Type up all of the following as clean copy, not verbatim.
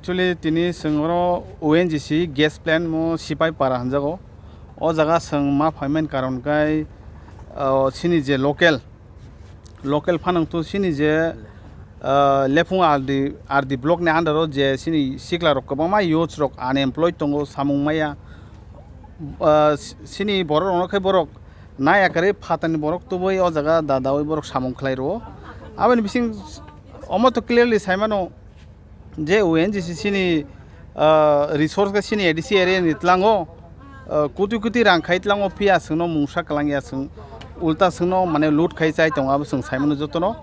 actually tini sengoro ONGC gas plant mo sipai para hanjago o jaga seng ma payment karon kai sini je local phanang to sini je lefung ardi block ne andaro je sini sikla rok ma youth rok unemployed tongo samung maya sini borok no kai borok naya kare phatani borok to boi o jaga dadawai borok samung khlai ro abani bising omo to clearly saimano je ONGC sini resource ka sini ADC area nitlango kuti rang khaitlango pia sungno mungsa kalangya sung ulta sungno mane loot khai chai tong ab sung saimano jotono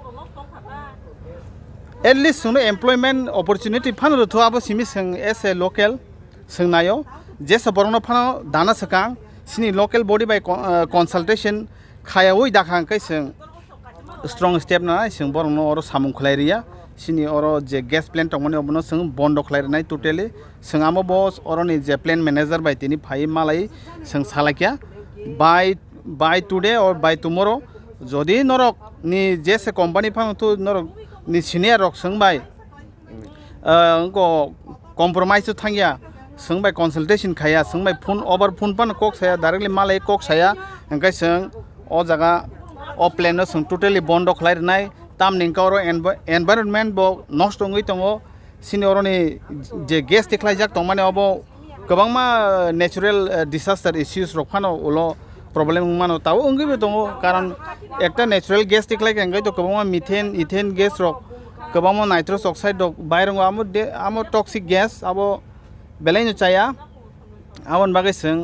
at least sungno employment opportunity phan to abo simi sung as a local sung nayo je saborno phano dana sakang sini local body by consultation khaya oi dakhang kai sung strong step na sung borno oro samung khlai riya sini oro je gas plant tongmani obono sung bondo khlai nai totally sung amo boss oro ni je plant manager by tini phai malai sung salakya by today or by tomorrow jodi norok ni je se company phang tu norok ni senior rok sung by ko compromise thangya sung by consultation khaya sung by phone over phone pan kok saya directly malai kok saya engkai sung o jaga o plan no sung totally bondo khlai nai tam ningkoro environment bo nosto ngui tongo sini oroni je gas tikhlai jak tongmane obo kobangma natural disaster issues rokhano ulo problem mano taw ungi be tongo karon ekta natural gas tikhlai kengai to kobangma methane ethane gas rok kobangma nitrous oxide rok bairong amo toxic gas abo belaino chaya awon bagai sing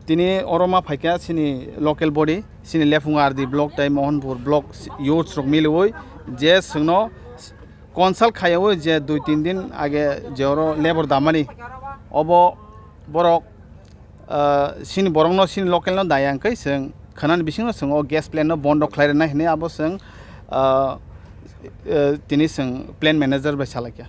tini oroma phaikya sini local body sini lefungar di block tai mohanpur block youth rok miloi je sungno consult khayao je 2-3 din age joro labor damani obo borok sini borongno sini local no dayang kai sing khanan bisingno sungo gas plant no bondo khlaire na hine abo sing tini sing plan manager ba salakya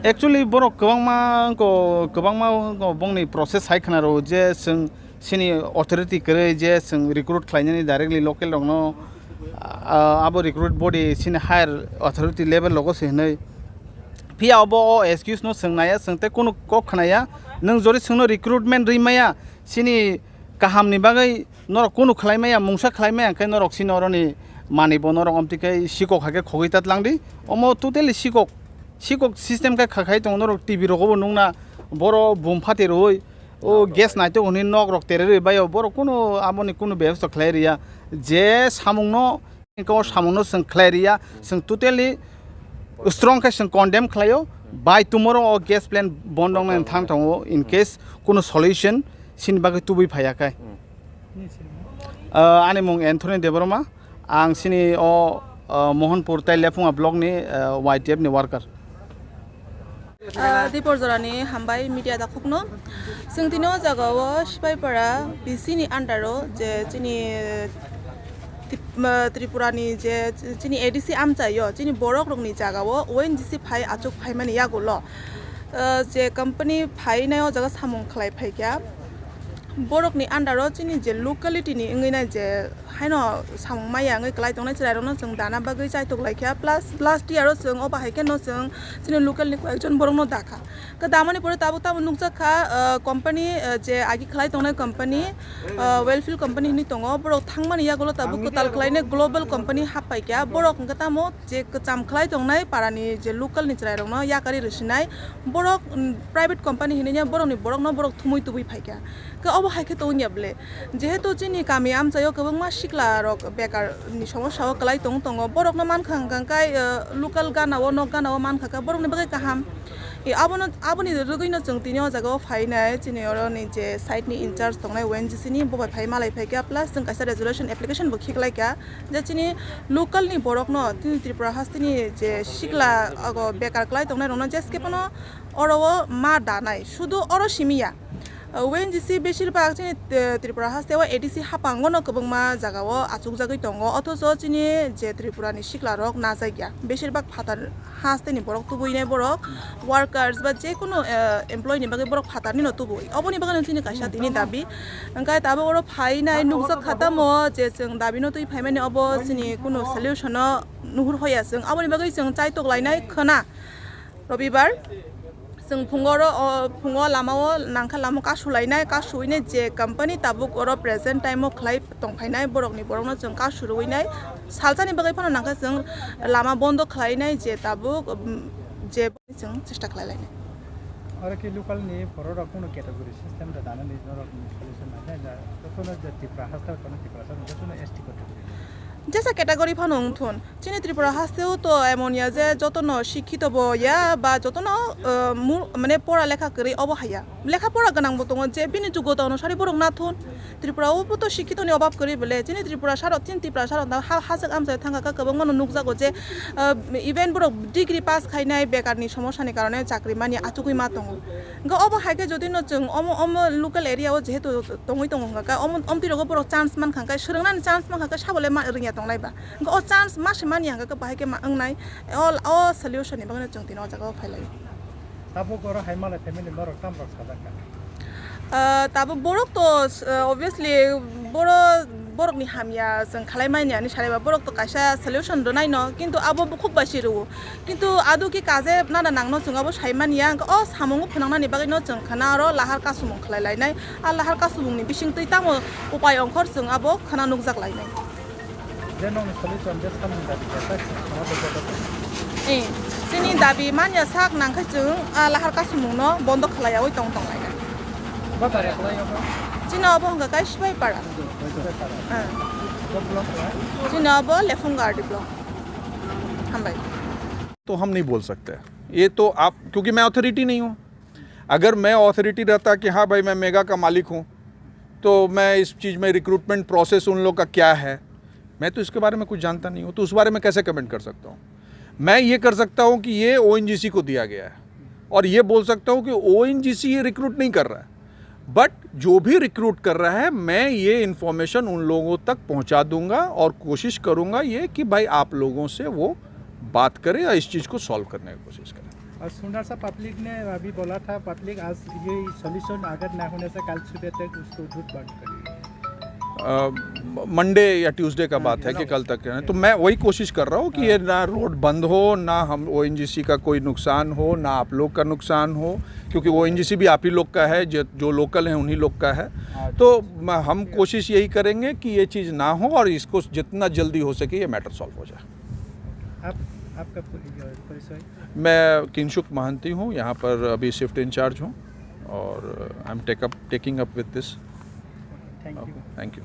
actually borok kwangma ko bongni process hai khana ro je sing sini authority kare je sing recruit khlainani directly local rongno abo recruit body sini higher authority level logo sinai pia abo excuse no singnaya singte kono kok khnaya nang jori singno recruitment rimaya sini kaham ni bagai nor kono khlaimaya mungsa khlaimaya kai norok sinoroni mani bonorong amtikai sikok hage khogitat langdi omo totally sikok system ka khakai tong norok tv rogo nungna boro bum phate roi o gas nai to oni nok rok tere bayo boro kono amoni kono ব্যবস্থা khlairia je samungno sing khlairia sing totally strong ka sing condemn khlayo by tomorrow o gas plant bondong na thang tongo in case kono solution sin bagai tubi phaya kai ani mung Anthony Deboroma ang sini o mohanpur tai lefunga block ni YTF ni worker Dipor jorani hambai media da khokno singtino jagao sipai para BC ni andaro je chini Tripura ni je chini ADC amchayo chini borok rok ni jagao ONGC phai achuk phai mani yagulo je company phai nayo jaga samung khlai phai kya borok ni andaro chini je locality ni ingina je haino samung maya ngai klai tongnai chrai rok no jeng dana bagai chai tok laikya plus last year ro jeng oba haike no jeng chini local ni ekjon borok no dakha ka damani pore tabu nungcha kha company je agi khlai tongnai company wellfield company ni tongo borok thangmani yagulo tabu kotal khlai ne global company hapai kya borok ngata mo je kacham khlai tongnai parani je local ni chrai rok no yakari risinai borok private company hinenya borok ni borok no borok thumui tubui phaikya ka obo haike to nyable jehetu chini kami amchayo kabangma sikla rok bekar ni সমস্যা klai tongo borok no man khang kai local gana wo no gana wo man khaka borok ni bagai kaham aboni rugino chungtini jaga phainai chini oro ni je site ni in charge tongnai ONGC ni bo phai malai phaika plus jeng kaisa resolution application bo khiklai ka je chini local ni borok no tini Tripura hastini je sikla ago bekar klai tongnai rona je skepono oro ma danai শুধু oro simia ONGC बेशिरभाग जोंनि Tripura हास्टेआव ADC हापांगनो गोबांमा जागाव Achyok जागै दङ अथच जोंनि जे त्रिपुरानि सिख्लारक नाजायगिया बेशिरभाग फातार हास्टेनि बरक तुबुइनाय बरक वार्कार्स बा जेकुनु एमप्लयनि बागै बरक फातारनि न तुबुइ अबनि बागै जोंनि कायसा दिनि दाबि ओंखाय दाबो बरक फाइनाय नुगजा खातामो जे जों दाबिनो तुइ फाइमानि अब जोंनि कुनु सल्युशन नुहुर होया जों अबनि बागै जों चाइटक लायनाय खोना रबिबार जों फुङाव लामाव नांखा लामाव कासुलायनाय कासुयैनाय जे कम्पानि ताबुक अर प्रेजेन्ट टाइमाव खलाय दंफायनाय बरकनि बरकनो जों कासुरुयनाय सालसानि बागै फानो नांखा जों लामा बन्द खालायनाय जे ताबुक जे जों चेष्टा खालायनाय और कि लोकल ने फरक कोनो कैटेगरी सिस्टम दा दाना नि नरक सल्यूशन ना जा तो कोनो त्रिपुरा हास्ता कोनो त्रिपुरा सा कोनो एसटी कैटेगरी जैसा कैटेगरी फानो थुन चिनि त्रिपुरा हास्तेও तो एमोनिया जे जतनो शिक्षित बया बा जतनो माने पढ़ा लेखा करै अब हाया लेखा पढ़ा गनांबो दङ जे बिनि जुगत अनुसारि बरक ना थुन त्रिपुरायावबो तो शिक्षितनि अभाब करै बेले चिनि त्रिपुरा सारत चिनि त्रिपुरा सारत हाजक आमसाय थांगा गोबां मनो नुगजागो जे इभेन बरक डिग्री पास खायनाय बेकारनि समस्यानि कारणे चाकरि मानि आचुगै मा दङ ग अब हायके जदि न जों अम लोकल एरियाव जेहेतु दङै दङ गा अम तिरगो बरक चान्स मान खांखाय सोरंनानि चान्स मान खांखाय साबले मा रोङिया दंलायबा ग चान्स मासे मानि हांगा बाहायके मा अंनाय अल सल्युशन नि बागै जों तिनो जागा फायलाय ताबो गर हाइमाला फेमिलि नरक ताम रक सादाका ताबो बरक तो obviously बरकनि हामिया जों खालायमायनायानि सारायबा बरक तो कायसा सल्युशन द नायनो किन्तु आबो खूब बासि रु किन्तु आदु कि काजे नाना नांनो जों आबो सायमानिया अ सामंगो फनांनानि बागैनो जों खाना आरो लाहार कासुमं खालायलायनाय आ लाहार कासुमंनि बिसिं तै तामो उपाय अंखर जों आबो खाना नुगजाक लायनाय जेनों सल्यूशन जे सामंग दा जाता ए जोंनि दाबि मानिया साक नांखाय जों लाहार कासुमंनो बन्द खालायाव दं लायनाय बातारे खालायो जिनाबो हंगा काय सिबाय पारा जिनाबो लेफुंगार डिप्लो हम भाई तो हम नहीं बोल सकते ये तो आप क्योंकि मैं अथॉरिटी नहीं हूँ अगर मैं अथॉरिटी रहता कि हाँ भाई मैं मेगा का मालिक हूँ तो मैं इस चीज़ में रिक्रूटमेंट प्रोसेस उन लोग का क्या है मैं तो इसके बारे में कुछ जानता नहीं हूँ तो उस बारे में कैसे कमेंट कर सकता हूँ मैं ये कर सकता हूँ कि ये ONGC को दिया गया है और ये बोल सकता हूँ कि ONGC ये रिक्रूट नहीं कर रहा है बट जो भी रिक्रूट कर रहा है मैं ये इन्फॉर्मेशन उन लोगों तक पहुंचा दूंगा और कोशिश करूंगा ये कि भाई आप लोगों से वो बात करें या इस चीज़ को सॉल्व करने की कोशिश करें और सुंदर सा पब्लिक ने अभी बोला था पब्लिक आज ये सॉल्यूशन अगर ना होने से कल सुबह तक उसको दूध बंद करेगी मंडे या ट्यूसडे का बात है कि कल तक है तो मैं वही कोशिश कर रहा हूँ कि ये ना रोड बंद हो ना हम ONGC का कोई नुकसान हो ना आप लोग का नुकसान हो क्योंकि ONGC भी आप ही लोग का है जो लोकल हैं उन्हीं लोग का है तो हम कोशिश यही करेंगे कि ये चीज़ ना हो और इसको जितना जल्दी हो सके ये मैटर सॉल्व हो जाए आपका परिचय मैं किंशुक महंती हूँ यहाँ पर अभी शिफ्ट इंचार्ज हूँ और I am taking up with this thank you thank you